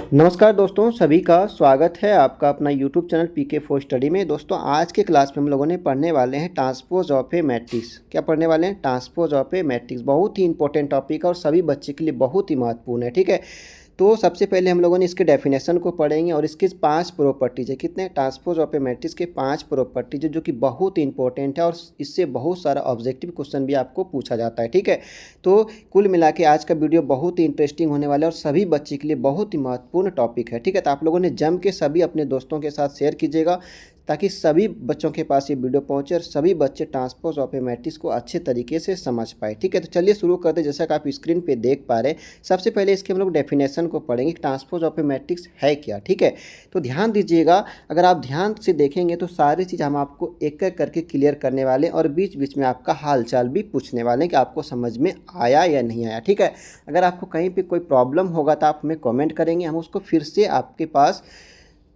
नमस्कार दोस्तों, सभी का स्वागत है आपका अपना YouTube channel PK for study में। दोस्तों आज के क्लास में हम लोगों ने पढ़ने वाले हैं ट्रांसपोज ऑफ ए मैट्रिक्स। क्या पढ़ने वाले हैं? Transpose of a matrix. बहुत ही इंपॉर्टेंट टॉपिक है और सभी बच्चे के लिए बहुत ही महत्वपूर्ण है। ठीक है, तो सबसे पहले हम लोगों ने इसके डेफिनेशन को पढ़ेंगे और इसके 5 प्रॉपर्टीज है। कितने? ट्रांसपोज ऑफ ए मैट्रिक्स के 5 प्रॉपर्टीज है जो कि बहुत ही इंपॉर्टेंट है और इससे बहुत सारा ऑब्जेक्टिव क्वेश्चन भी आपको पूछा जाता है। ठीक है, तो कुल मिला के आज का वीडियो बहुत ही इंटरेस्टिंग होने वाला है और सभी बच्चे के लिए बहुत ही महत्वपूर्ण टॉपिक है। ठीक है, तो आप लोगों ने जम के सभी अपने दोस्तों के साथ शेयर कीजिएगा ताकि सभी बच्चों के पास ये वीडियो पहुंचे और सभी बच्चे ट्रांसपोज ऑफ ए मैट्रिक्स को अच्छे तरीके से समझ पाए। ठीक है, तो चलिए शुरू करते हैं। जैसा कि आप स्क्रीन पे देख पा रहे हैं, सबसे पहले इसके हम लोग डेफिनेशन को पढ़ेंगे। ट्रांसपोज ऑफ ए मैट्रिक्स है क्या? ठीक है, तो ध्यान दीजिएगा। अगर आप ध्यान से देखेंगे तो सारी चीज़ हम आपको एक एक करके क्लियर करने वाले और बीच बीच में आपका हालचाल भी पूछने वाले हैं कि आपको समझ में आया या नहीं आया। ठीक है, अगर आपको कहीं पर कोई प्रॉब्लम होगा तो आप हमें कॉमेंट करेंगे, हम उसको फिर से आपके पास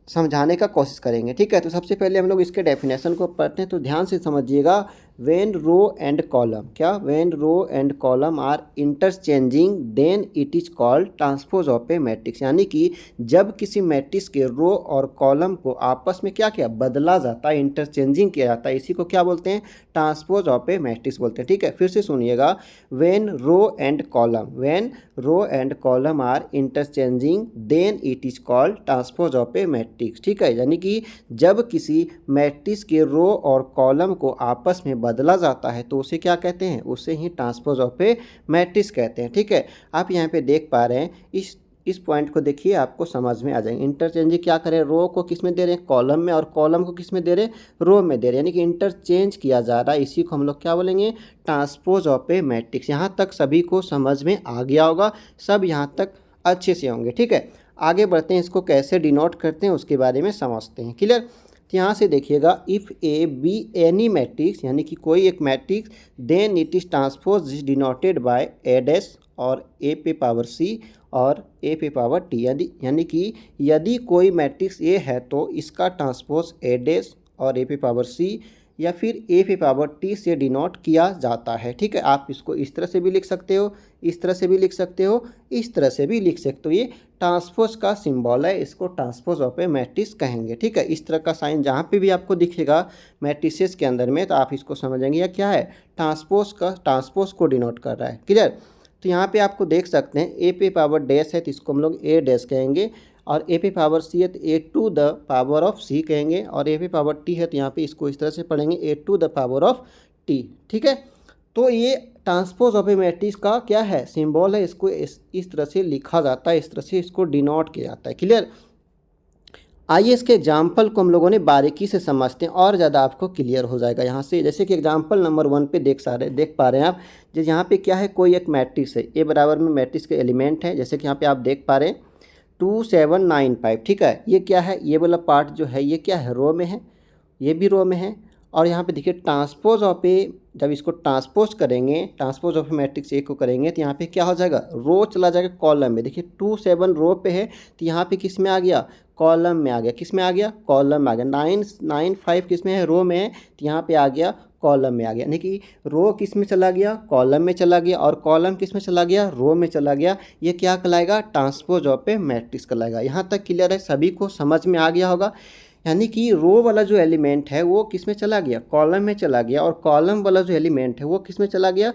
समझाने का कोशिश करेंगे। ठीक है, तो सबसे पहले हम लोग इसके डेफिनेशन को पढ़ते हैं। तो ध्यान से समझिएगा। व्हेन रो एंड कॉलम, क्या? When row and column are interchanging then it is called transpose of a matrix. यानी कि जब किसी मैट्रिक्स के रो और कॉलम को आपस में क्या क्या बदला जाता है, इंटरचेंजिंग किया जाता है, इसी को क्या बोलते हैं? ट्रांसपोज ऑफ ए मैट्रिक्स बोलते हैं। ठीक है, फिर से सुनिएगा। When row and column, when row and column are interchanging then it is called transpose of a matrix. ठीक है, यानी कि जब किसी मैट्रिक्स के रो और कॉलम को आपस में बदला जाता है तो उसे क्या कहते हैं? उसे ही ट्रांसपोज ऑफ ए मैट्रिक्स कहते हैं। ठीक है, आप यहाँ पे देख पा रहे हैं, इस पॉइंट को देखिए, आपको समझ में आ जाएंगे। इंटरचेंज क्या करें? रो को किस में दे रहे हैं? कॉलम में, और कॉलम को किस में दे रहे हैं? रो में दे रहे हैं, यानी कि इंटरचेंज किया जा रहा है। इसी को हम लोग क्या बोलेंगे? Transpose of a matrix. यहाँ तक सभी को समझ में आ गया होगा, सब यहाँ तक अच्छे से होंगे। ठीक है, आगे बढ़ते हैं। इसको कैसे डिनोट करते हैं उसके बारे में समझते हैं। क्लियर? तो यहाँ से देखिएगा, if A B any matrix, यानी कि कोई एक matrix, then it is transpose is denoted by A dash और ए पे पावर सी और ए पे पावर टी। यानी कि यदि कोई मैट्रिक्स ए है तो इसका ट्रांसपोज ए डैश और ए पे पावर सी या फिर ए पे पावर टी से डिनोट किया जाता है। ठीक है, आप इसको इस तरह से भी लिख सकते हो, इस तरह से भी लिख सकते हो, इस तरह से भी लिख सकते हो। ये ट्रांसपोज का सिंबल है, इसको ट्रांसपोज ऑफ ए मैट्रिक्स कहेंगे। ठीक है, इस तरह का साइन जहाँ पे भी आपको दिखेगा मैट्रिसेस के अंदर में तो आप इसको समझेंगे या क्या है? ट्रांसपोज को डिनोट कर रहा है। क्लियर? तो यहाँ पे आपको देख सकते हैं, ए पे पावर डैश है तो इसको हम लोग ए डैश कहेंगे, और ए पे पावर सी है तो ए टू द पावर ऑफ सी कहेंगे, और ए पे पावर टी है तो यहाँ पे इसको इस तरह से पढ़ेंगे, A to the power of T. ठीक है, तो ये ट्रांसपोज ऑफ ए मैट्रिक्स का क्या है? सिंबल है। इसको इस तरह से लिखा जाता है, इस तरह से इसको डिनोट किया जाता है। क्लियर? आइए इसके एग्जाम्पल को हम लोगों ने बारीकी से समझते हैं और ज़्यादा आपको क्लियर हो जाएगा यहाँ से। जैसे कि एग्जाम्पल नंबर 1 पे देख पा रहे हैं आप, जैसे यहाँ पे क्या है? कोई एक मैट्रिक्स है, ए बराबर में मैट्रिक्स के एलिमेंट है, जैसे कि यहाँ पे आप देख पा रहे हैं 2 7 9 5। ठीक है, ये क्या है? ये वाला पार्ट जो है ये क्या है? रो में है, ये भी रो में है। और यहाँ पे देखिए ट्रांसपोज ऑफ ए, जब इसको ट्रांसपोज करेंगे, ट्रांसपोज ऑफ मैट्रिक्स ए को करेंगे तो यहाँ पे क्या हो जाएगा? रो चला जाएगा कॉलम में। देखिए 2 7 रो पे है तो यहाँ पे किस में आ गया? कॉलम में आ गया। किस में आ गया? कॉलम में आ गया। 9 5 किस में है? रो में है तो यहाँ पे आ गया कॉलम में आ गया। यानी कि रो किस में चला गया? कॉलम में चला गया, और कॉलम किस में चला गया? रो में चला गया। ये क्या कहलाएगा? ट्रांसपोज ऑफ ए मैट्रिक्स कहलाएगा। यहाँ तक क्लियर है? सभी को समझ में आ गया होगा। यानी कि रो वाला जो एलिमेंट है वो किस में चला गया? कॉलम में चला गया, और कॉलम वाला जो एलिमेंट है वो किस में चला गया?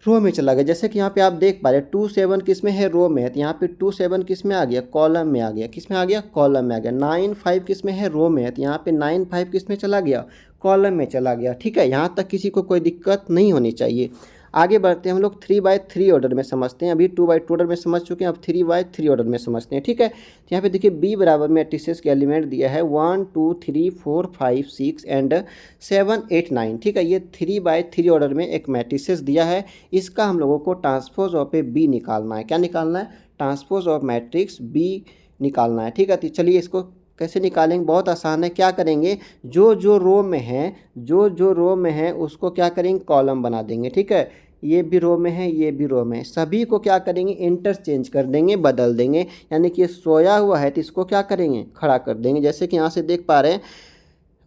रो में चला गया। जैसे कि यहाँ पे आप देख पा रहे हैं 2 7 किस में है? रो में है, तो यहाँ पे 2 7 किस में आ गया? कॉलम में आ गया। किस में आ गया? कॉलम में आ गया। 9 5 किस में है? रो में है, तो यहाँ पे 9 5 किस में चला गया? कॉलम में चला गया। ठीक है, यहाँ तक किसी को कोई दिक्कत नहीं होनी चाहिए। आगे बढ़ते हैं, हम लोग 3/3 ऑर्डर में समझते हैं। अभी 2/2 ऑर्डर में समझ चुके हैं, अब 3/3 ऑर्डर में समझते हैं। ठीक है, तो यहाँ पे देखिए बी बराबर में मैट्रिसेस के एलिमेंट दिया है 1 2 3 4 5 6 एंड 7 8 9। ठीक है, ये 3/3 ऑर्डर में एक मैट्रिसेस दिया है। इसका हम लोगों को ट्रांसपोज ऑफ ए बी निकालना है। क्या निकालना है? ट्रांसपोज ऑफ मैट्रिक्स बी निकालना है। ठीक है, तो चलिए इसको कैसे निकालेंगे? बहुत आसान है। क्या करेंगे? जो रो में है, जो रो में है उसको क्या करेंगे? कॉलम बना देंगे। ठीक है, ये भी रो में है, ये भी रो में है, सभी को क्या करेंगे? इंटरचेंज कर देंगे, बदल देंगे। यानी कि ये सोया हुआ है तो इसको क्या करेंगे? खड़ा कर देंगे। जैसे कि यहाँ से देख पा रहे हैं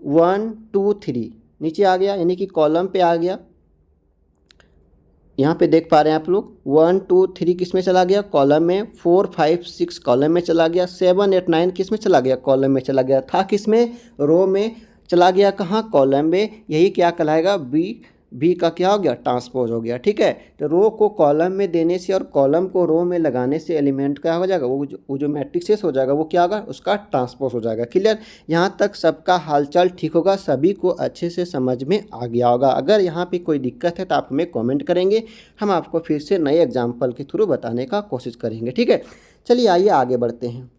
1 2 3 नीचे आ गया, यानी कि कॉलम पे आ गया। यहाँ पे देख पा रहे हैं आप लोग 1 2 3 किस में चला गया, कॉलम में। 4 5 6 कॉलम में चला गया। 7 8 9 किस में चला गया, कॉलम में चला गया। था किस में, रो में चला गया। कहाँ, कॉलम में। यही क्या कहलाएगा, बी का क्या हो गया, ट्रांसपोज हो गया। ठीक है, तो रो को कॉलम में देने से और कॉलम को रो में लगाने से एलिमेंट क्या हो जाएगा, वो जो मैट्रिक्स हो जाएगा वो क्या होगा, उसका ट्रांसपोज हो जाएगा। क्लियर, यहाँ तक सबका हालचाल ठीक होगा, सभी को अच्छे से समझ में आ गया होगा। अगर यहाँ पे कोई दिक्कत है तो आप हमें कमेंट करेंगे, हम आपको फिर से नए एग्जाम्पल के थ्रू बताने का कोशिश करेंगे। ठीक है, चलिए आइए आगे बढ़ते हैं।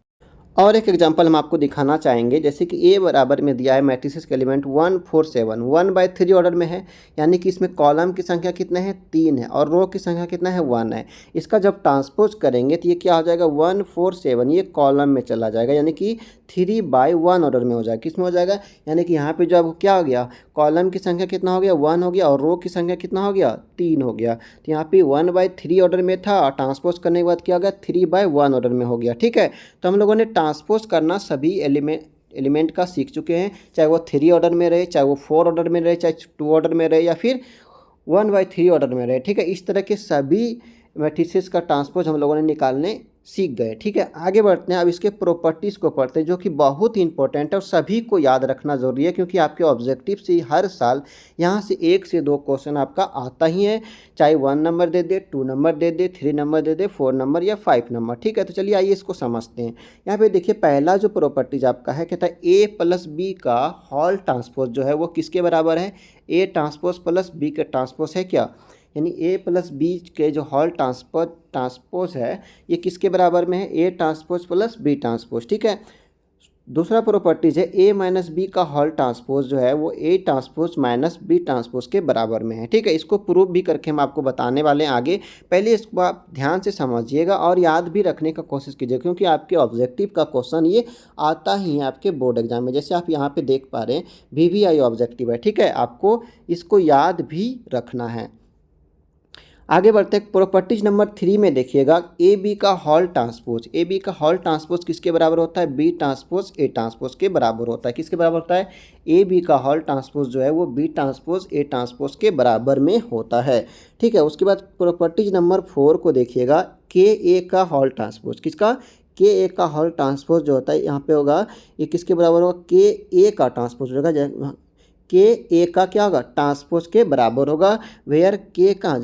और एक एग्जांपल हम आपको दिखाना चाहेंगे, जैसे कि ए बराबर में दिया है मैट्रिसेस के एलिमेंट 1 4 7, 1/3 ऑर्डर में है, यानी कि इसमें कॉलम की संख्या कितना है, 3 है, और रो की संख्या कितना है, 1 है। इसका जब ट्रांसपोज करेंगे तो ये क्या हो जाएगा, 1 4 7, ये कॉलम में चला जाएगा, यानी कि 3/1 ऑर्डर में हो जाएगा। किस में हो जाएगा, यानी कि यहाँ पे जो अब क्या हो गया, कॉलम की संख्या कितना हो गया, 1 हो गया, और रो की संख्या कितना हो गया, 3 हो गया। तो यहाँ पे 1/3 ऑर्डर में था, और ट्रांसपोज करने के बाद क्या हो गया, 3/1 ऑर्डर में हो गया। ठीक है, तो हम लोगों ने ट्रांसपोज करना सभी एलिमेंट का सीख चुके हैं, चाहे वो 3 ऑर्डर में रहे, चाहे वो 4 ऑर्डर में रहे, चाहे 2 ऑर्डर में रहे, या फिर 1/3 ऑर्डर में रहे। ठीक है, इस तरह के सभी मैट्रिसेस का ट्रांसपोज हम लोगों ने निकालने सीख गए। ठीक है, आगे बढ़ते हैं। अब इसके प्रॉपर्टीज़ को पढ़ते हैं, जो कि बहुत ही इंपॉर्टेंट है और सभी को याद रखना ज़रूरी है, क्योंकि आपके ऑब्जेक्टिव से हर साल यहाँ से 1 से 2 क्वेश्चन आपका आता ही है, चाहे 1 नंबर दे दे, 2 नंबर दे दे, 3 नंबर दे दे, 4 नंबर या 5 नंबर। ठीक है, तो चलिए आइए इसको समझते हैं। यहाँ पे देखिए, पहला जो प्रॉपर्टीज आपका है, कहता है ए प्लस बी का हॉल ट्रांसपोज जो है वो किसके बराबर है, ए ट्रांसपोज प्लस बी के ट्रांसपोज है क्या, यानी ए प्लस बी के जो हॉल ट्रांसपोज है ये किसके बराबर में है, A transpose plus B transpose. ठीक है, दूसरा प्रॉपर्टीज है ए माइनस बी का हॉल ट्रांसपोज जो है वो A transpose minus B transpose के बराबर में है। ठीक है, इसको प्रूव भी करके हम आपको बताने वाले हैं आगे। पहले इसको आप ध्यान से समझिएगा और याद भी रखने का कोशिश कीजिए, क्योंकि आपके ऑब्जेक्टिव का क्वेश्चन ये आता ही है आपके बोर्ड एग्जाम में। जैसे आप यहाँ पे देख पा रहे हैं VVI ऑब्जेक्टिव है। ठीक है, आपको इसको याद भी रखना है। आगे बढ़ते हैं, प्रॉपर्टीज नंबर 3 में देखिएगा, ए बी का हॉल ट्रांसपोज, ए बी का हॉल ट्रांसपोज किसके बराबर होता है, बी ट्रांसपोज ए ट्रांसपोज के बराबर होता है। किसके बराबर होता है, ए बी का हॉल ट्रांसपोज जो है वो बी ट्रांसपोज ए ट्रांसपोज के बराबर में होता है। ठीक है, उसके बाद प्रॉपर्टीज नंबर 4 को देखिएगा, के ए का हॉल ट्रांसपोज, किसका, के ए का हॉल ट्रांसपोज जो होता है यहाँ पे होगा, ये किसके बराबर होगा, के ए का ट्रांसपोज होगा, के ए का क्या होगा, ट्रांसपोज के बराबर होगा। वेयर के का,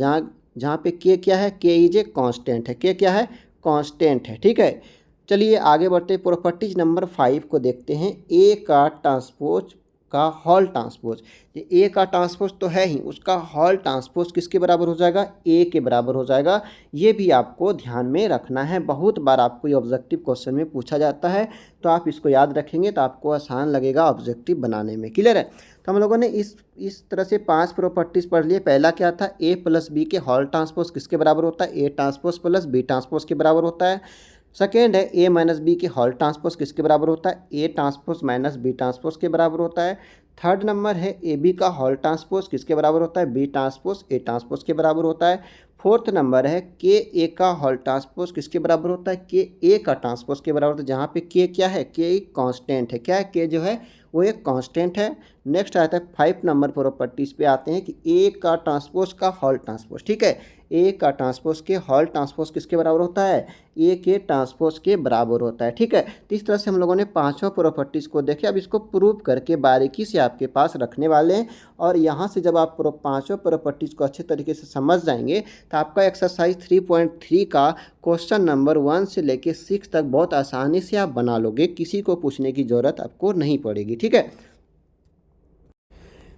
जहाँ पे के क्या है, के इज ए कांस्टेंट है, के क्या है, कांस्टेंट है। ठीक है, चलिए आगे बढ़ते, प्रॉपर्टीज नंबर 5 को देखते हैं, ए का ट्रांसपोज का हॉल ट्रांसपोज। ए का ट्रांसपोज तो है ही, उसका हॉल ट्रांसपोज किसके बराबर हो जाएगा, ए के बराबर हो जाएगा। ये भी आपको ध्यान में रखना है, बहुत बार आपको ये ऑब्जेक्टिव क्वेश्चन में पूछा जाता है, तो आप इसको याद रखेंगे तो आपको आसान लगेगा ऑब्जेक्टिव बनाने में। क्लियर है, तो हम लोगों ने इस तरह से 5 प्रॉपर्टीज़ पढ़ लिए। पहला क्या था, ए प्लस बी के हॉल ट्रांसपोज किसके बराबर होता है, A transpose plus B transpose के बराबर होता है। सेकेंड है, ए माइनस बी के हॉल ट्रांसपोज किसके बराबर होता है, A transpose minus B transpose के बराबर होता है। थर्ड नंबर है, ए बी का हॉल ट्रांसपोज किसके बराबर होता है, बी ट्रांसपोज ए ट्रांसपोज के बराबर होता है। फोर्थ नंबर है, के ए का हॉल ट्रांसपोज किसके बराबर होता है, के ए का ट्रांसपोज के बराबर होता है, जहाँ पे के क्या है, के एक कांस्टेंट है। क्या है, के जो है वो एक कांस्टेंट है। नेक्स्ट आता है 5 नंबर प्रॉपर्टीज़ पे आते हैं कि ए का ट्रांसपोज का हॉल ट्रांसपोज। ठीक है, ए का ट्रांसपोज के हॉल ट्रांसपोज किसके बराबर होता है, ए के ट्रांसपोज के बराबर होता है। ठीक है, तो इस तरह से हम लोगों ने 5 प्रॉपर्टीज़ को देखे। अब इसको प्रूव करके बारीकी से आपके पास रखने वाले हैं, और यहाँ से जब आप 5 प्रॉपर्टीज़ को अच्छे तरीके से समझ जाएंगे तो आपका एक्सरसाइज 3.3 का क्वेश्चन नंबर 1 से लेके 6 तक बहुत आसानी से आप बना लोगे, किसी को पूछने की ज़रूरत आपको नहीं पड़ेगी। ठीक है,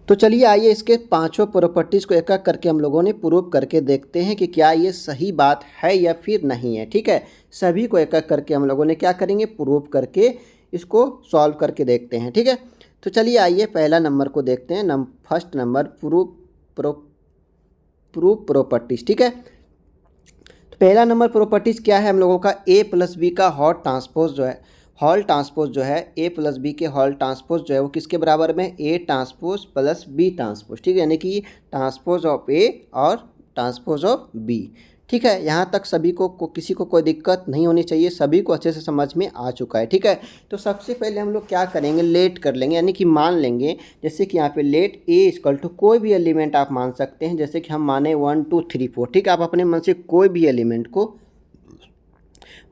तो चलिए आइए इसके 5 प्रॉपर्टीज़ को एक एक करके हम लोगों ने प्रूव करके देखते हैं कि क्या ये सही बात है या फिर नहीं है। ठीक है, सभी को एक एक करके हम लोगों ने क्या करेंगे, प्रूव करके इसको सॉल्व करके देखते हैं। ठीक है, तो चलिए आइए पहला नंबर को देखते हैं। First number prove properties. ठीक है, तो पहला नंबर प्रॉपर्टीज़ क्या है हम लोगों का, ए प्लस बी का हॉल ट्रांसपोज जो है, हॉल ट्रांसपोज जो है, ए प्लस बी के हॉल ट्रांसपोज जो है वो किसके बराबर में, A transpose plus B transpose. ठीक है, यानी कि ट्रांसपोज ऑफ ए और ट्रांसपोज ऑफ बी। ठीक है, यहाँ तक सभी को किसी को कोई दिक्कत नहीं होनी चाहिए, सभी को अच्छे से समझ में आ चुका है। ठीक है, तो सबसे पहले हम लोग क्या करेंगे, लेट कर लेंगे, यानी कि मान लेंगे जैसे कि यहाँ पे लेट ए इक्वल टू कोई भी एलिमेंट आप मान सकते हैं, जैसे कि हम माने 1 2 3 4। ठीक है, आप अपने मन से कोई भी एलिमेंट को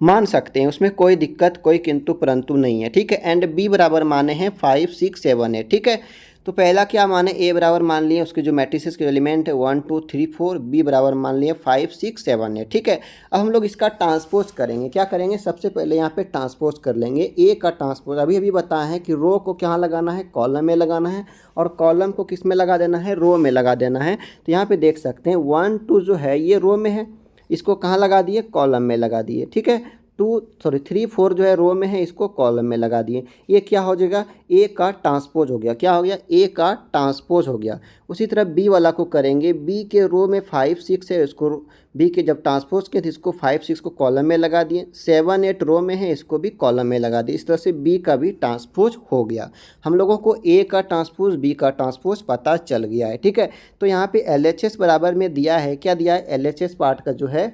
मान सकते हैं, उसमें कोई दिक्कत कोई किंतु परंतु नहीं है। ठीक है, एंड बी बराबर माने हैं 5 6 7 8। ठीक है, तो पहला क्या माने, ए बराबर मान लिए उसके जो मैट्रिसेस के एलिमेंट है 1 2 3 4, बी बराबर मान लिए 5 6 7 8। ठीक है, अब हम लोग इसका ट्रांसपोज करेंगे। क्या करेंगे, सबसे पहले यहाँ पे ट्रांसपोज कर लेंगे ए का ट्रांसपोज। अभी अभी बताया है कि रो को कहाँ लगाना है, कॉलम में लगाना है, और कॉलम को किस में लगा देना है, रो में लगा देना है। तो यहाँ पे देख सकते हैं 1 2 जो है ये रो में है, इसको कहाँ लगा दिए, कॉलम में लगा दिए। ठीक है, 3 4 जो है रो में है, इसको कॉलम में लगा दिए। ये क्या हो जाएगा, ए का ट्रांसपोज हो गया। क्या हो गया, ए का ट्रांसपोज हो गया। उसी तरह बी वाला को करेंगे, बी के रो में 5 6 है, इसको बी के जब ट्रांसपोज किए थे इसको 5 6 को कॉलम में लगा दिए। 7 8 रो में है, इसको भी कॉलम में लगा दिए। इस तरह से बी का भी ट्रांसपोज हो गया। हम लोगों को ए का ट्रांसपोज बी का ट्रांसपोज पता चल गया है। ठीक है, तो यहाँ पे LHS बराबर में दिया है, क्या दिया है, LHS पार्ट का जो है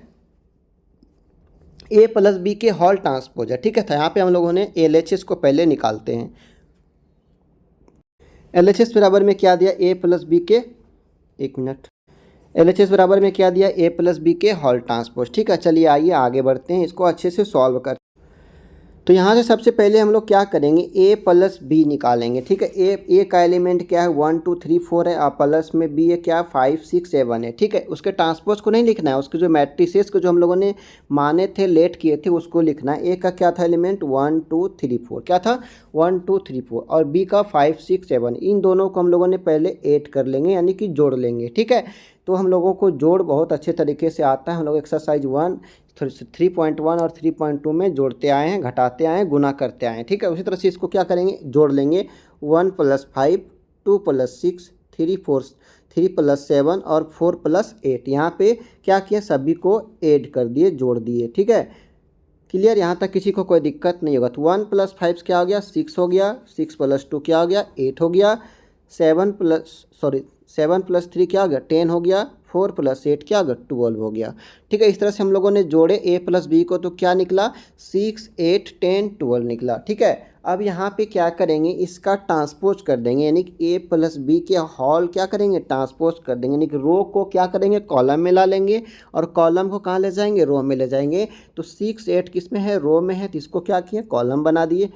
ए प्लस बी के होल ट्रांसपोज है। ठीक है, तो यहाँ पे हम लोगों ने LHS को पहले निकालते हैं। LHS बराबर में क्या दिया, ए प्लस बी के, एक मिनट, LHS बराबर में क्या दिया, ए प्लस बी के होल ट्रांसपोज। ठीक है, चलिए आइए आगे बढ़ते हैं, इसको अच्छे से सॉल्व कर। तो यहाँ से सबसे पहले हम लोग क्या करेंगे, ए प्लस बी निकालेंगे। ठीक है, ए का एलिमेंट क्या है, 1 2 3 4 है, और प्लस में बी है क्या, 5 6 7 है। ठीक है, उसके ट्रांसपोज को नहीं लिखना है, उसके जो मैट्रिसेस को जो हम लोगों ने माने थे, लेट किए थे, उसको लिखना है। ए का क्या था एलिमेंट, 1 2 3 4, क्या था 1 2 3 4, और बी का 5 6 7। इन दोनों को हम लोगों ने पहले ऐड कर लेंगे, यानी कि जोड़ लेंगे। ठीक है, तो हम लोगों को जोड़ बहुत अच्छे तरीके से आता है। हम लोग एक्सरसाइज 3.1 और 3.2 में जोड़ते आए हैं, घटाते आए हैं, गुना करते आए हैं। ठीक है, उसी तरह से इसको क्या करेंगे, जोड़ लेंगे। 1 + 5, 2 + 6, 3 + 7 और 4 + 8। यहाँ पे क्या किया, सभी को ऐड कर दिए, जोड़ दिए। ठीक है, क्लियर, यहाँ तक किसी को कोई दिक्कत नहीं होगा। तो 1 + 5 क्या हो गया, 6 हो गया, 6 + 2 क्या हो गया, 8 हो गया, 7 + 3 क्या हो गया, 10 हो गया, 4 + 8 क्या हो गया, 12 हो गया। ठीक है, इस तरह से हम लोगों ने जोड़े ए प्लस बी को, तो क्या निकला, 6 8 10 12 निकला। ठीक है, अब यहाँ पे क्या करेंगे, इसका ट्रांसपोज कर देंगे, यानी कि ए प्लस बी के होल क्या करेंगे, ट्रांसपोज कर देंगे, यानी कि रो को क्या करेंगे, कॉलम में ला लेंगे, और कॉलम को कहाँ ले जाएंगे, रो में ले जाएंगे। तो 6 8 किस में है, रो में है, तो इसको क्या किए, कॉलम बना दिए।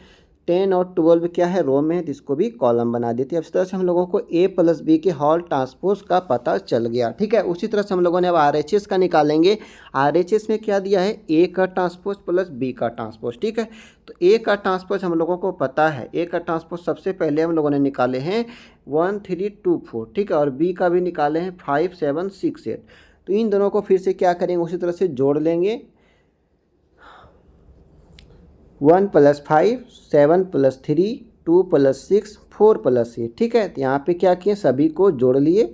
10 और 12 क्या है, रो में है, तो इसको भी कॉलम बना देते हैं। इस तरह से हम लोगों को ए प्लस बी के होल ट्रांसपोज का पता चल गया। ठीक है, उसी तरह से हम लोगों ने अब RHS का निकालेंगे। RHS में क्या दिया है, ए का ट्रांसपोज प्लस बी का ट्रांसपोज। ठीक है, तो ए का ट्रांसपोज हम लोगों को पता है, ए का ट्रांसपोज सबसे पहले हम लोगों ने निकाले हैं 1 3 2 4। ठीक है, और बी का भी निकाले हैं 5 7 6 8। तो इन दोनों को फिर से क्या करेंगे, उसी तरह से जोड़ लेंगे। 1 + 5, 7 + 3, 2 + 6, 4 + 8। ठीक है, तो यहाँ पे क्या किए, सभी को जोड़ लिए।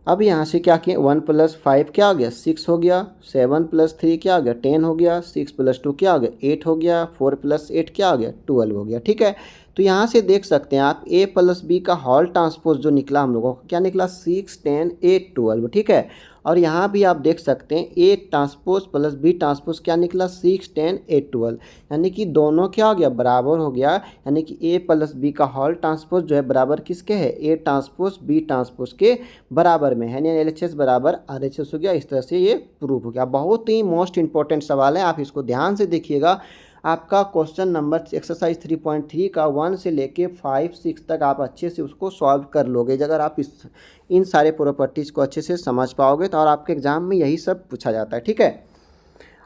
अब यहाँ से क्या किए, 1 + 5 क्या हो गया, 6 हो गया, 7 + 3 क्या हो गया, 10 हो गया, 6 + 2 क्या हो गया, 8 हो गया, 4 + 8 क्या हो गया, 12 हो गया। ठीक है, तो यहाँ से देख सकते हैं आप ए प्लस बी का होल ट्रांसपोज जो निकला हम लोगों को, क्या निकला, 6 10 8 12। ठीक है, और यहाँ भी आप देख सकते हैं A transpose plus B transpose क्या निकला, 6 10 8 12, यानी कि दोनों क्या हो गया, बराबर हो गया। यानी कि ए प्लस बी का होल ट्रांसपोज जो है बराबर किसके है, ए ट्रांसपोज बी ट्रांसपोज के बराबर में है, यानी LHS बराबर RHS हो गया। इस तरह से ये प्रूव हो गया। बहुत ही मोस्ट इंपॉर्टेंट सवाल है, आप इसको ध्यान से देखिएगा। आपका क्वेश्चन नंबर एक्सरसाइज 3.3 का 1 से लेके 5 6 तक आप अच्छे से उसको सॉल्व कर लोगे। अगर आप इन सारे प्रॉपर्टीज़ को अच्छे से समझ पाओगे तो, और आपके एग्जाम में यही सब पूछा जाता है। ठीक है,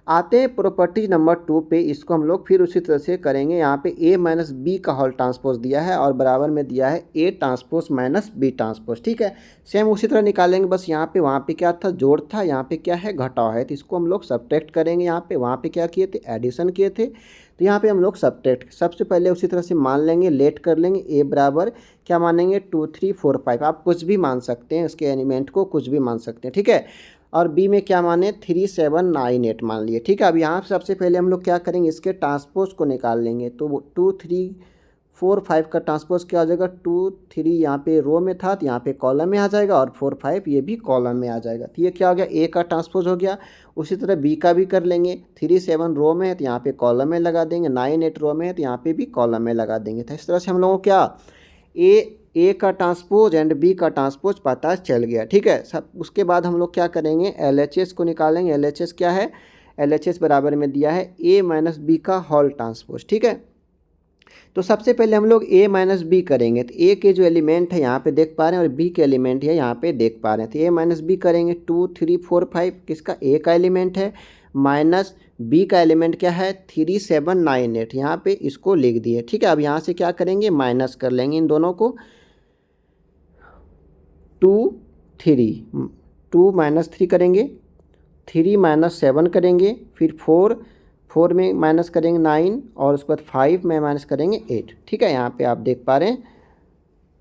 आते हैं प्रॉपर्टी नंबर 2 पे। इसको हम लोग फिर उसी तरह से करेंगे। यहाँ पे ए माइनस बी का होल ट्रांसपोज दिया है और बराबर में दिया है A transpose minus B transpose. ठीक है, सेम उसी तरह निकालेंगे, बस यहाँ पे वहाँ पे क्या था, जोड़ था, यहाँ पे क्या है, घटाव है, तो इसको हम लोग सब्ट्रैक्ट करेंगे। यहाँ पे वहाँ पे क्या किए थे, एडिशन किए थे, तो यहाँ पे हम लोग सब्ट्रैक्ट सबसे पहले उसी तरह से मान लेंगे, लेट कर लेंगे। ए बराबर क्या मानेंगे, 2 3 4 5, आप कुछ भी मान सकते हैं, इसके एलिमेंट को कुछ भी मान सकते हैं। ठीक है, और बी में क्या माने, 3 7 9 8 मान लिए। ठीक है, अब यहाँ सबसे पहले हम लोग क्या करेंगे, इसके ट्रांसपोज को निकाल लेंगे। तो 2 3 4 5 का ट्रांसपोज क्या हो जाएगा, 2 3 यहाँ पे रो में था तो यहाँ पे कॉलम में आ जाएगा, और 4 5 ये भी कॉलम में आ जाएगा। तो ये क्या हो गया, ए का ट्रांसपोज हो गया। उसी तरह बी का भी कर लेंगे, 3 7 रो में है तो यहाँ पे कॉलम में लगा देंगे, 9 8 रो में है तो यहाँ पे भी कॉलम में लगा देंगे। तो इस तरह से हम लोगों को क्या ए का ट्रांसपोज एंड बी का ट्रांसपोज पता चल गया। ठीक है, सब उसके बाद हम लोग क्या करेंगे, LHS को निकालेंगे। LHS क्या है, LHS बराबर में दिया है ए माइनस बी का होल ट्रांसपोज। ठीक है, तो सबसे पहले हम लोग ए माइनस बी करेंगे। तो ए के जो एलिमेंट है यहाँ पे देख पा रहे हैं और बी के एलिमेंट है यहाँ पे देख पा रहे हैं। तो ए माइनस बी करेंगे, 2 3 4 5 किसका, ए का एलिमेंट है, माइनस बी का एलिमेंट क्या है, 3 7 9 8, यहाँ पे इसको लिख दिए। ठीक है, अब यहाँ से क्या करेंगे, माइनस कर लेंगे इन दोनों को, 2 3 2 माइनस 3 करेंगे, 3 माइनस 7 करेंगे, फिर 4 में माइनस करेंगे 9, और उसके बाद 5 में माइनस करेंगे 8। ठीक है, यहाँ पे आप देख पा रहे हैं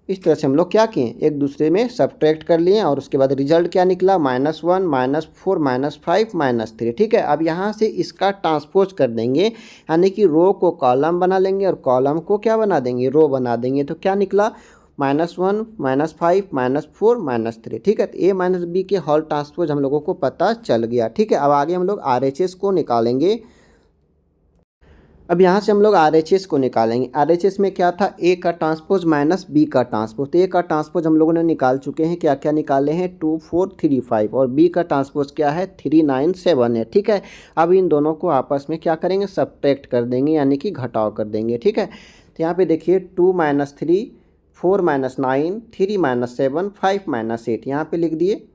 इस तरह से हम लोग क्या किए, एक दूसरे में सब्ट्रैक्ट कर लिए, और उसके बाद रिजल्ट क्या निकला, -1 -4 -5 -3। ठीक है, अब यहाँ से इसका ट्रांसपोज कर देंगे, यानी कि रो को कॉलम बना लेंगे और कॉलम को क्या बना देंगे, रो बना देंगे। तो क्या निकला, -1 -5 -4 -3। ठीक है, तो ए माइनस बी के होल ट्रांसपोज हम लोगों को पता चल गया। ठीक है, अब आगे हम लोग RHS को निकालेंगे। अब यहाँ से हम लोग RHS को निकालेंगे। RHS में क्या था, ए का ट्रांसपोज माइनस बी का ट्रांसपोज। तो ए का ट्रांसपोज हम लोगों ने निकाल चुके हैं, क्या क्या निकाले हैं, 2 4 3 5, और बी का ट्रांसपोज क्या है, 3 9 7 है। ठीक है, अब इन दोनों को आपस में क्या करेंगे, सब्ट्रैक्ट कर देंगे, यानी कि घटाव कर देंगे। ठीक है, तो यहाँ पे देखिए 2 - 3 4 - 9 3 - 7 5 - 8 यहाँ पे लिख दिए।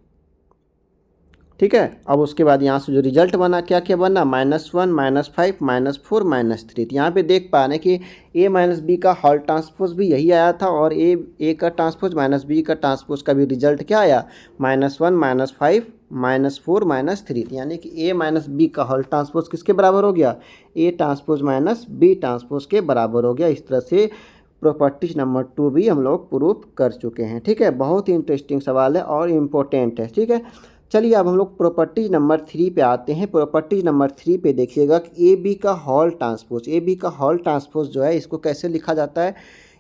ठीक है, अब उसके बाद यहाँ से जो रिजल्ट बना क्या क्या बना, -1 -5 -4 -3। तो यहाँ पे देख पा रहे हैं कि ए माइनस बी का होल ट्रांसपोज भी यही आया था, और ए का ट्रांसपोज माइनस बी का ट्रांसपोज का भी रिजल्ट क्या आया, -1 -5 -4 -3। यानी कि ए माइनस बी का होल ट्रांसपोज किसके बराबर हो गया, A transpose minus B transpose के बराबर हो गया। इस तरह से प्रॉपर्टीज नंबर 2 भी हम लोग प्रूफ कर चुके हैं। ठीक है, बहुत ही इंटरेस्टिंग सवाल है और इम्पोर्टेंट है। ठीक है, चलिए अब हम लोग प्रॉपर्टीज नंबर 3 पे आते हैं। प्रॉपर्टीज नंबर 3 पे देखिएगा कि ए बी का होल ट्रांसपोज, ए बी का होल ट्रांसपोज जो है इसको कैसे लिखा जाता है,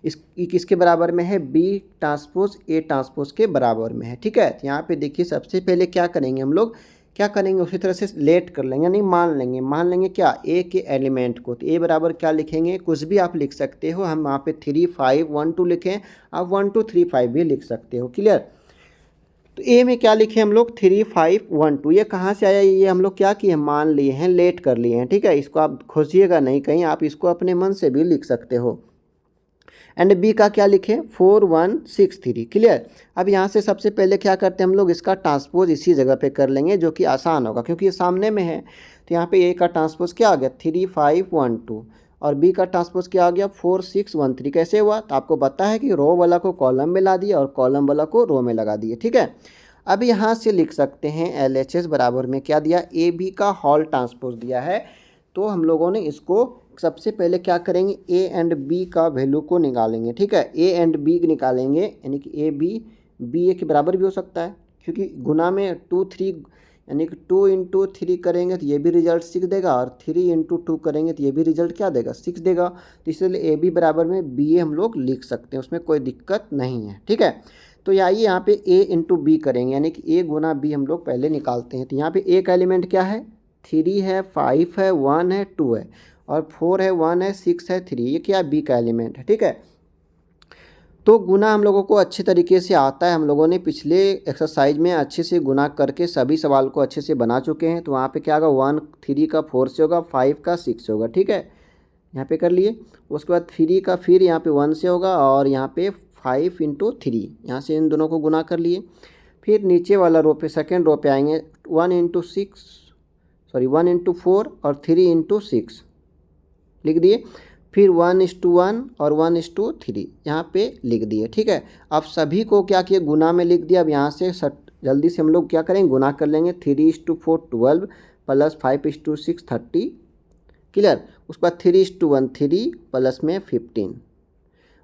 इस किसके बराबर में है, बी ट्रांसपोज ए ट्रांसपोज के बराबर में है। ठीक है, तो यहाँ पे देखिए सबसे पहले क्या करेंगे हम लोग, क्या करेंगे उसी तरह से लेट कर लेंगे, यानी मान लेंगे क्या, ए के एलिमेंट को। तो ए बराबर क्या लिखेंगे, कुछ भी आप लिख सकते हो, हम वहाँ पे 3 5 1 2 लिखें, आप 1 2 3 5 भी लिख सकते हो। क्लियर, तो ए में क्या लिखे हम लोग, 3 5 1 2। ये कहाँ से आया, ये हम लोग क्या किए, मान लिए हैं, लेट कर लिए हैं। ठीक है, इसको आप खोजिएगा नहीं कहीं, आप इसको अपने मन से भी लिख सकते हो। एंड बी का क्या लिखे, 4 1 6 3। क्लियर, अब यहाँ से सबसे पहले क्या करते हैं हम लोग, इसका ट्रांसपोज इसी जगह पे कर लेंगे, जो कि आसान होगा क्योंकि ये सामने में है। तो यहाँ पे ए का ट्रांसपोज क्या आ गया, 3 5 1 2, और बी का ट्रांसपोज क्या आ गया, 4 6 1 3। कैसे हुआ, तो आपको पता है कि रो वाला को कॉलम में ला दिया और कॉलम वाला को रो में लगा दिए। ठीक है, अब यहाँ से लिख सकते हैं LHS बराबर में क्या दिया, ए बी का होल ट्रांसपोज दिया है। तो हम लोगों ने इसको सबसे पहले क्या करेंगे, ए एंड बी का वैल्यू को निकालेंगे। ठीक है, ए एंड बी निकालेंगे, यानी कि ए बी ए के बराबर भी हो सकता है, क्योंकि गुना में 2 3, यानी कि 2 × 3 करेंगे तो ये भी रिजल्ट 6 देगा, और 3 × 2 करेंगे तो ये भी रिजल्ट क्या देगा, 6 देगा। तो इसलिए ए बी बराबर में बी ए हम लोग लिख सकते हैं, उसमें कोई दिक्कत नहीं है। ठीक है, तो आइए यहाँ पे ए × बी करेंगे, यानी कि ए गुना बी हम लोग पहले निकालते हैं। तो यहाँ पे ए का एलिमेंट क्या है, 3 है 5 है 1 है 2 है, और 4 है 1 है 6 है 3, ये क्या बी का एलिमेंट है। ठीक है, तो गुना हम लोगों को अच्छे तरीके से आता है, हम लोगों ने पिछले एक्सरसाइज में अच्छे से गुना करके सभी सवाल को अच्छे से बना चुके हैं। तो वहाँ पे क्या होगा, 1 3 का 4 से होगा, 5 का 6 से होगा। ठीक है, यहाँ पे कर लिए। उसके बाद 3 का फिर यहाँ पे 1 से होगा, और यहाँ पे 5 × 3, यहाँ से इन दोनों को गुना कर लिए। फिर नीचे वाला रो पे, सेकेंड रो पे आएंगे, 1 × 4 और 3 × 6 लिख दिए। फिर 1:1 और 1:3 यहाँ पे लिख दिए। ठीक है, अब सभी को क्या किए, गुना में लिख दिया। अब यहाँ से जल्दी से हम लोग क्या करेंगे, गुना कर लेंगे, 3:4 12 प्लस 5:6 30। क्लियर, उसके बाद 3:1 3 प्लस में 15,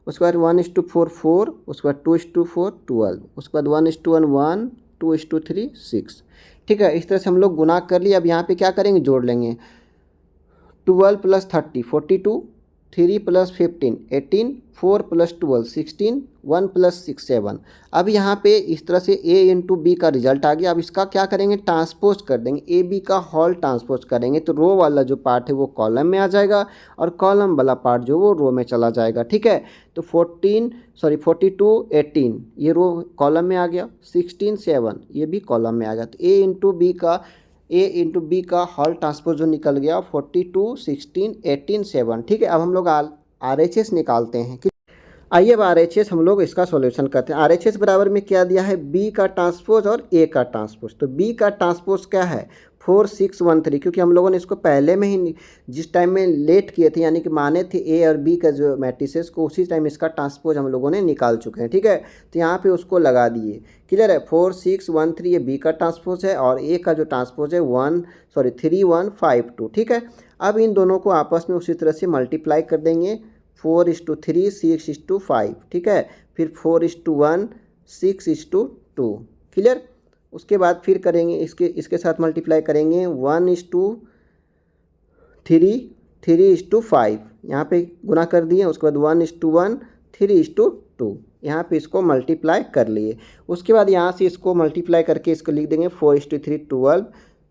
उसके बाद 1:4 4, उसके बाद 2:4 12, उसके बाद 1:1 1, 2:3 6। ठीक है, इस तरह से हम लोग गुना कर लिए। अब यहाँ पे क्या करेंगे, जोड़ लेंगे, 12 + 30 42, 3 + 15 18, 4 + 12 16, 1 + 6 7। अब यहाँ पे इस तरह से a इंटू बी का रिजल्ट आ गया। अब इसका क्या करेंगे, ट्रांसपोज कर देंगे, ए बी का होल ट्रांसपोज करेंगे तो रो वाला जो पार्ट है वो कॉलम में आ जाएगा और कॉलम वाला पार्ट जो वो रो में चला जाएगा। ठीक है, तो 42 18 ये रो कॉलम में आ गया, 16 7 ये भी कॉलम में आ गया। तो ए इंटू बी का होल ट्रांसपोज जो निकल गया 42 16 18 7। ठीक है, अब हम लोग RHS निकालते हैं। आइए अब RHS हम लोग इसका सॉल्यूशन करते हैं। RHS बराबर में क्या दिया है, बी का ट्रांसपोज और ए का ट्रांसपोज। तो बी का ट्रांसपोज क्या है 4 6 1 3, क्योंकि हम लोगों ने इसको पहले में ही जिस टाइम में लेट किए थे यानी कि माने थे ए और बी का जो मैट्रिसेस को, उसी टाइम इसका ट्रांसपोज हम लोगों ने निकाल चुके हैं। ठीक है, तो यहाँ पे उसको लगा दिए। क्लियर है, 4 6 1 3 ये बी का ट्रांसपोज है और ए का जो ट्रांसपोज है 3 1 5 2। ठीक है, अब इन दोनों को आपस में उसी तरह से मल्टीप्लाई कर देंगे, 4:3 6:5। ठीक है, फिर 4:1 6:2। क्लियर, उसके बाद फिर करेंगे इसके साथ मल्टीप्लाई करेंगे 1:3 3:5। यहाँ पे गुना कर दिए, उसके बाद 1:1 3:2। यहाँ पे इसको मल्टीप्लाई कर लिए। उसके बाद यहाँ से इसको मल्टीप्लाई करके इसको लिख देंगे 4:3 12,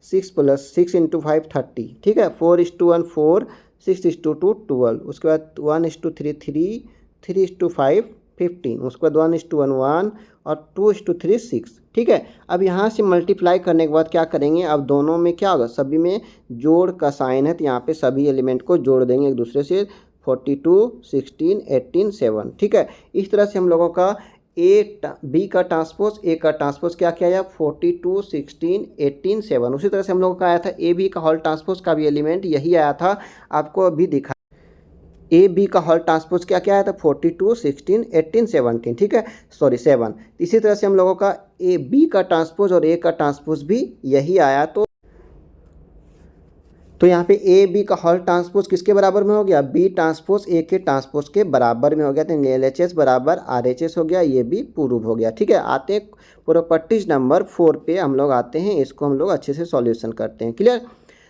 6 + 6 × 5 30। ठीक है, 4:1 4, 6:2 12, उसके बाद 1:3 3, 3:5 15, उसके बाद 1:1 1 और 2:3 6। ठीक है, अब यहाँ से मल्टीप्लाई करने के बाद क्या करेंगे, अब दोनों में क्या होगा, सभी में जोड़ का साइन है तो यहाँ पे सभी एलिमेंट को जोड़ देंगे एक दूसरे से, 42 16 18 7। ठीक है, इस तरह से हम लोगों का बी का ट्रांसपोज ए का ट्रांसपोज क्या किया, 42 16 18 7। उसी तरह से हम लोगों का आया था ए बी का होल ट्रांसपोज का भी एलिमेंट यही आया था, आपको अभी दिखा। ए बी का होल ट्रांसपोज क्या आया था 42 16 18 17। ठीक है, 7। इसी तरह से हम लोगों का ए बी का ट्रांसपोज और ए का ट्रांसपोज भी यही आया। तो यहाँ पे ए बी का होल ट्रांसपोज किसके बराबर में हो गया, बी ट्रांसपोज ए के ट्रांसपोज के बराबर में हो गया। तो LHS बराबर RHS हो गया, ये भी प्रूव हो गया। ठीक है, आते हैं प्रॉपर्टीज नंबर 4 पे हम लोग आते हैं, इसको हम लोग अच्छे से सॉल्यूशन करते हैं। क्लियर,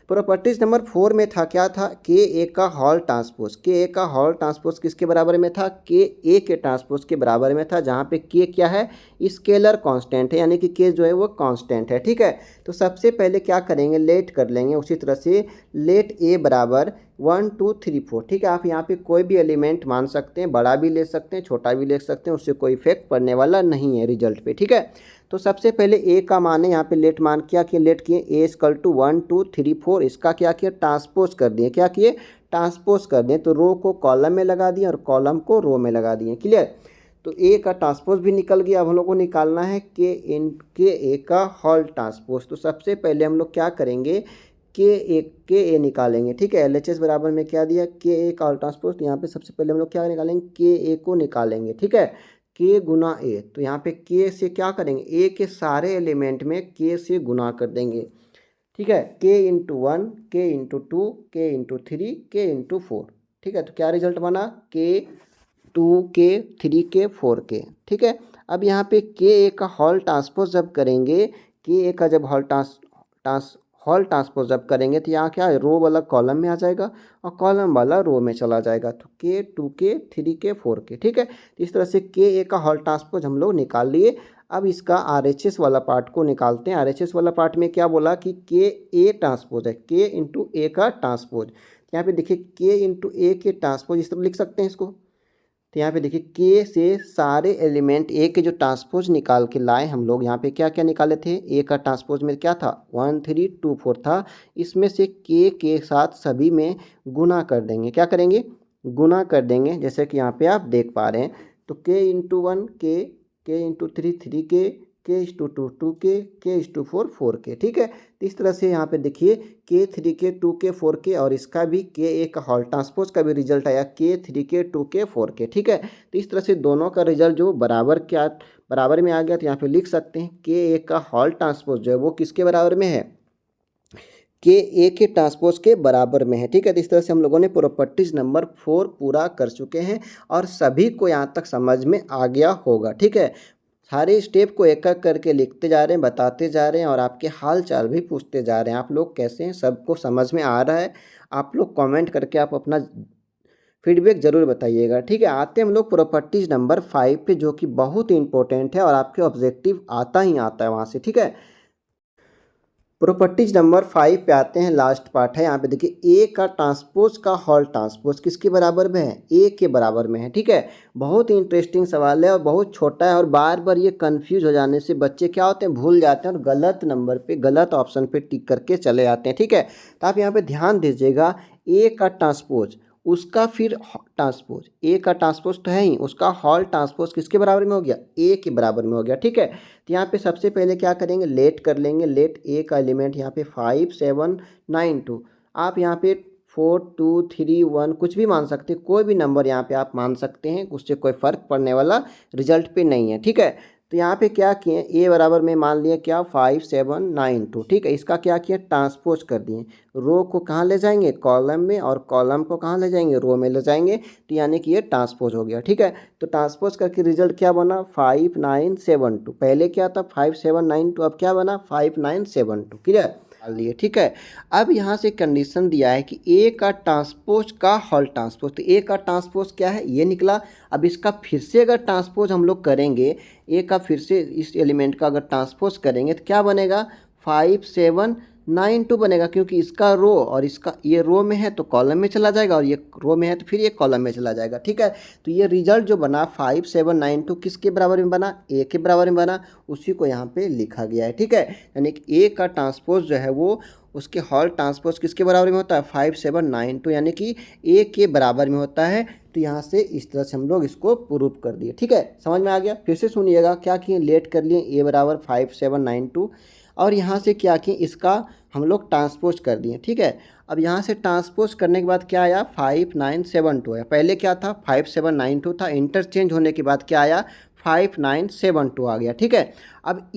प्रॉपर्टीज नंबर 4 में था क्या था, के ए का होल ट्रांसपोज। के ए का होल ट्रांसपोज किसके बराबर में था, के ए के ट्रांसपोज के बराबर में था, जहाँ पे के क्या है, स्केलर कांस्टेंट है, यानी कि के जो है वो कांस्टेंट है। ठीक है, तो सबसे पहले क्या करेंगे, लेट कर लेंगे। उसी तरह से लेट ए बराबर 1 2 3 4। ठीक है, आप यहाँ पे कोई भी एलिमेंट मान सकते हैं, बड़ा भी ले सकते हैं, छोटा भी ले सकते हैं, उससे कोई इफेक्ट पड़ने वाला नहीं है रिजल्ट पे। ठीक है, तो सबसे पहले ए का मान है, यहाँ पे लेट मान क्या किए, लेट किए ए = 1 2 3 4। इसका क्या किया, ट्रांसपोज कर दिए। क्या किए, ट्रांसपोज कर दिए। तो रो को कॉलम में लगा दिए और कॉलम को रो में लगा दिए। क्लियर, तो ए का ट्रांसपोज भी निकल गया। अब हम लोग को निकालना है के ए का होल ट्रांसपोज। तो सबसे पहले हम लोग क्या करेंगे, के ए निकालेंगे। ठीक है, LHS बराबर में क्या दिया, के ए का होल ट्रांसपोज। तो यहाँ पे सबसे पहले हम लोग क्या निकालेंगे, के ए को निकालेंगे। ठीक है, के गुना ए, तो यहाँ पे के से क्या करेंगे, ए के सारे एलिमेंट में के से गुना कर देंगे। ठीक है, के × 1 के × 2 के × 3 के × 4। ठीक है, तो क्या रिजल्ट बना, के 2 के 3 के 4 के। ठीक है, अब यहाँ पे के ए का होल ट्रांसपोज जब करेंगे, के ए का जब होल ट्रांसपोज जब करेंगे तो यहाँ क्या है, रो वाला कॉलम में आ जाएगा और कॉलम वाला रो में चला जाएगा। तो के 2 के 3 के 4 के। ठीक है, तो इस तरह से के ए का होल ट्रांसपोज हम लोग निकाल लिए। अब इसका RHS वाला पार्ट को निकालते हैं। RHS वाला पार्ट में क्या बोला कि के ए ट्रांसपोज है, के × ए का ट्रांसपोज। यहाँ पे देखिए के × ए के ट्रांसपोज इस तरह लिख सकते हैं इसको। तो यहाँ पे देखिए के से सारे एलिमेंट ए के जो ट्रांसपोज निकाल के लाए हम लोग, यहाँ पे क्या क्या निकाले थे, ए का ट्रांसपोज में क्या था 1 3 2 4 था। इसमें से के साथ सभी में गुना कर देंगे। क्या करेंगे, गुना कर देंगे, जैसे कि यहाँ पे आप देख पा रहे हैं। तो के × 1 के × 3 3 के × 2 2 के × 4 4 के। ठीक है, तो इस तरह से यहाँ पे देखिए के 3 के 2 के 4 के और इसका भी के ए का होल ट्रांसपोज का भी रिजल्ट आया के 3 के 2 के 4 के। ठीक है, तो इस तरह से दोनों का रिजल्ट जो बराबर में आ गया। तो यहाँ पे लिख सकते हैं के ए का होल ट्रांसपोज जो है वो किसके बराबर में है, के ए के ट्रांसपोज के बराबर में है। ठीक है, तो इस तरह से हम लोगों ने प्रॉपर्टीज नंबर 4 पूरा कर चुके हैं और सभी को यहाँ तक समझ में आ गया होगा। ठीक है, सारे स्टेप को एक एक करके लिखते जा रहे हैं, बताते जा रहे हैं और आपके हाल चाल भी पूछते जा रहे हैं, आप लोग कैसे हैं, सबको समझ में आ रहा है। आप लोग कमेंट करके आप अपना फीडबैक ज़रूर बताइएगा। ठीक है, आते हैं हम लोग प्रॉपर्टीज़ नंबर 5 पे, जो कि बहुत ही इंपॉर्टेंट है और आपके ऑब्जेक्टिव आता ही आता है वहाँ से। ठीक है, प्रॉपर्टीज नंबर 5 पे आते हैं, लास्ट पार्ट है। यहाँ पे देखिए ए का ट्रांसपोज का हॉल ट्रांसपोज किसके बराबर में है, ए के बराबर में है। ठीक है, बहुत ही इंटरेस्टिंग सवाल है और बहुत छोटा है और बार बार ये कंफ्यूज हो जाने से बच्चे क्या होते हैं, भूल जाते हैं और गलत नंबर पे, गलत ऑप्शन पे टिक करके चले जाते हैं। ठीक है, तो आप यहाँ पे ध्यान दीजिएगा, ए का ट्रांसपोज उसका फिर ट्रांसपोज, ए का ट्रांसपोज तो है ही, उसका हॉल ट्रांसपोज किसके बराबर में हो गया, ए के बराबर में हो गया। ठीक है, तो यहाँ पे सबसे पहले क्या करेंगे, लेट कर लेंगे। लेट ए का एलिमेंट यहाँ पे 5 7 9 2, आप यहाँ पे 4 2 3 1 कुछ भी मान सकते हैं, कोई भी नंबर यहाँ पे आप मान सकते हैं, उससे कोई फ़र्क पड़ने वाला रिजल्ट पे नहीं है। ठीक है, तो यहाँ पे क्या किए, ए बराबर में मान लिया क्या 5 7 9 2। ठीक है, इसका क्या किया, ट्रांसपोज कर दिए। रो को कहाँ ले जाएंगे, कॉलम में, और कॉलम को कहाँ ले जाएंगे, रो में ले जाएंगे। तो यानी कि ये ट्रांसपोज हो गया। ठीक है, तो ट्रांसपोज करके रिजल्ट क्या बना, 5 9 7 2। पहले क्या था 5 7 9 2, अब क्या बना 5 9 7 2। क्लियर डाल लिए। ठीक है, अब यहाँ से कंडीशन दिया है कि ए का ट्रांसपोज का हॉल ट्रांसपोज, तो ए का ट्रांसपोज क्या है, ये निकला। अब इसका फिर से अगर ट्रांसपोज हम लोग करेंगे, ए का फिर से इस एलिमेंट का अगर ट्रांसपोज करेंगे तो क्या बनेगा, 5 7 9 2 बनेगा, क्योंकि इसका रो और इसका ये रो में है तो कॉलम में चला जाएगा, और ये रो में है तो फिर ये कॉलम में चला जाएगा। ठीक है, तो ये रिजल्ट जो बना 5 7 9 2 किसके बराबर में बना, ए के बराबर में बना, उसी को यहाँ पे लिखा गया है। ठीक है, यानी कि ए का ट्रांसपोज जो है वो उसके हॉल ट्रांसपोज किसके बराबर में होता है, 5 7 9 2, यानी कि ए के बराबर में होता है। तो यहाँ से इस तरह से हम लोग इसको प्रूव कर दिए। ठीक है, समझ में आ गया। फिर से सुनिएगा, क्या किए, लेट कर लिए ए बराबर 5 7 9 2, और यहाँ से क्या किए, इसका हम लोग ट्रांसपोज कर दिए। ठीक है, अब यहाँ से ट्रांसपोज करने के बाद क्या आया, 5 9 7 2 है। पहले क्या था 5 7 9 2 था, इंटरचेंज होने के बाद क्या आया 5 9 7 2 आ गया। ठीक है, अब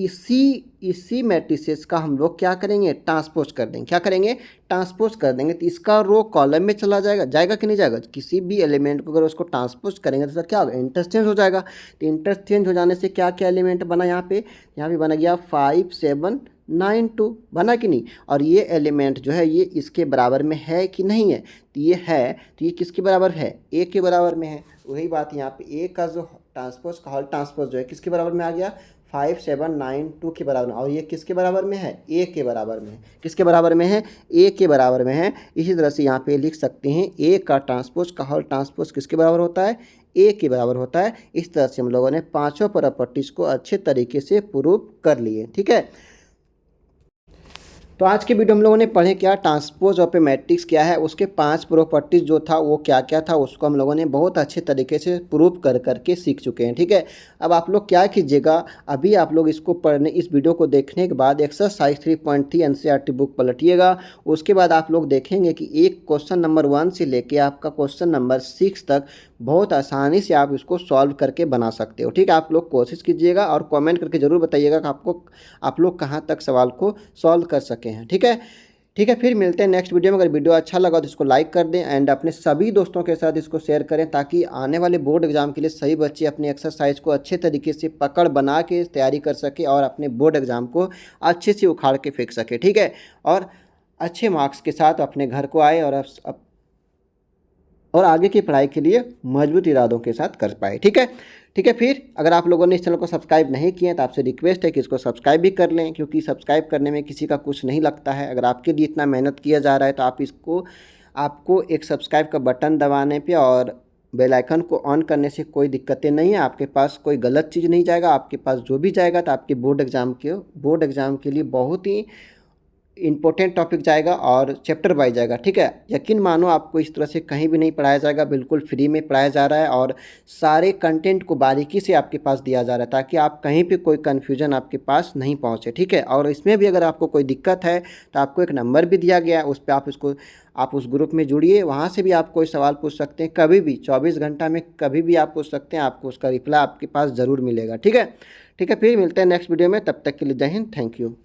इसी मैट्रिसेस का हम लोग क्या करेंगे, ट्रांसपोज कर देंगे। क्या करेंगे, ट्रांसपोज कर देंगे, तो इसका रो कॉलम में चला जाएगा, जाएगा कि नहीं जाएगा, किसी भी एलिमेंट को अगर उसको ट्रांसपोज करेंगे तो क्या होगा, इंटरचेंज हो जाएगा। तो इंटरचेंज हो जाने से क्या क्या एलिमेंट बना, यहाँ पे बना गया 5 7 9 2, बना कि नहीं। और ये एलिमेंट जो है ये इसके बराबर में है कि नहीं है, तो ये है, तो ये किसके बराबर है, ए के बराबर में है। वही बात यहाँ पे ए का जो ट्रांसपोज का हॉल ट्रांसपोज जो है किसके बराबर में आ गया, 5 7 9 2 के बराबर में, और ये किसके बराबर में है, ए के बराबर में है। किसके बराबर में है, ए के बराबर में है। इसी तरह से यहाँ पे लिख सकते हैं, ए का ट्रांसपोज का हॉल ट्रांसपोज किसके बराबर होता है, ए के बराबर होता है। इस तरह से हम लोगों ने पांचों प्रॉपर्टीज़ को अच्छे तरीके से प्रूव कर लिए। ठीक है, तो आज के वीडियो हम लोगों ने पढ़े क्या, ट्रांसपोज ऑफ ए मैट्रिक्स क्या है, उसके 5 प्रॉपर्टीज जो था वो क्या क्या था, उसको हम लोगों ने बहुत अच्छे तरीके से प्रूव कर करके सीख चुके हैं। ठीक है, अब आप लोग क्या कीजिएगा, अभी आप लोग इसको पढ़ने, इस वीडियो को देखने के बाद एक्सरसाइज 3.3 एनसीईआरटी बुक पलटिएगा। उसके बाद आप लोग देखेंगे कि एक क्वेश्चन नंबर 1 से लेके आपका क्वेश्चन नंबर 6 तक बहुत आसानी से आप इसको सॉल्व करके बना सकते हो। ठीक है, आप लोग कोशिश कीजिएगा और कमेंट करके ज़रूर बताइएगा कि आप लोग कहाँ तक सवाल को सॉल्व कर सके हैं। ठीक है, ठीक है, फिर मिलते हैं नेक्स्ट वीडियो में। अगर वीडियो अच्छा लगा तो इसको लाइक कर दें एंड अपने सभी दोस्तों के साथ इसको शेयर करें, ताकि आने वाले बोर्ड एग्जाम के लिए सभी बच्चे अपने एक्सरसाइज को अच्छे तरीके से पकड़ बना के तैयारी कर सके और अपने बोर्ड एग्जाम को अच्छे से उखाड़ के फेंक सके। ठीक है, और अच्छे मार्क्स के साथ अपने घर को आए और आगे की पढ़ाई के लिए मजबूत इरादों के साथ कर पाए। ठीक है, ठीक है, फिर अगर आप लोगों ने इस चैनल को सब्सक्राइब नहीं किए तो आपसे रिक्वेस्ट है कि इसको सब्सक्राइब भी कर लें, क्योंकि सब्सक्राइब करने में किसी का कुछ नहीं लगता है। अगर आपके लिए इतना मेहनत किया जा रहा है तो आपको एक सब्सक्राइब का बटन दबाने पे और बेल आइकन को ऑन करने से कोई दिक्कतें नहीं है। आपके पास कोई गलत चीज़ नहीं जाएगा, आपके पास जो भी जाएगा तो आपके बोर्ड एग्ज़ाम के लिए बहुत ही इंपॉर्टेंट टॉपिक जाएगा और चैप्टर वाइज जाएगा। ठीक है, यकीन मानो आपको इस तरह से कहीं भी नहीं पढ़ाया जाएगा, बिल्कुल फ्री में पढ़ाया जा रहा है और सारे कंटेंट को बारीकी से आपके पास दिया जा रहा है, ताकि आप कहीं पे कोई कन्फ्यूजन आपके पास नहीं पहुंचे। ठीक है, और इसमें भी अगर आपको कोई दिक्कत है तो आपको एक नंबर भी दिया गया है, उस पर आप उस ग्रुप में जुड़िए, वहाँ से भी आप कोई सवाल पूछ सकते हैं, कभी भी 24 घंटा में कभी भी आप पूछ सकते हैं, आपको उसका रिप्लाई आपके पास ज़रूर मिलेगा। ठीक है, ठीक है, फिर मिलते हैं नेक्स्ट वीडियो में, तब तक के लिए जय हिंद, थैंक यू।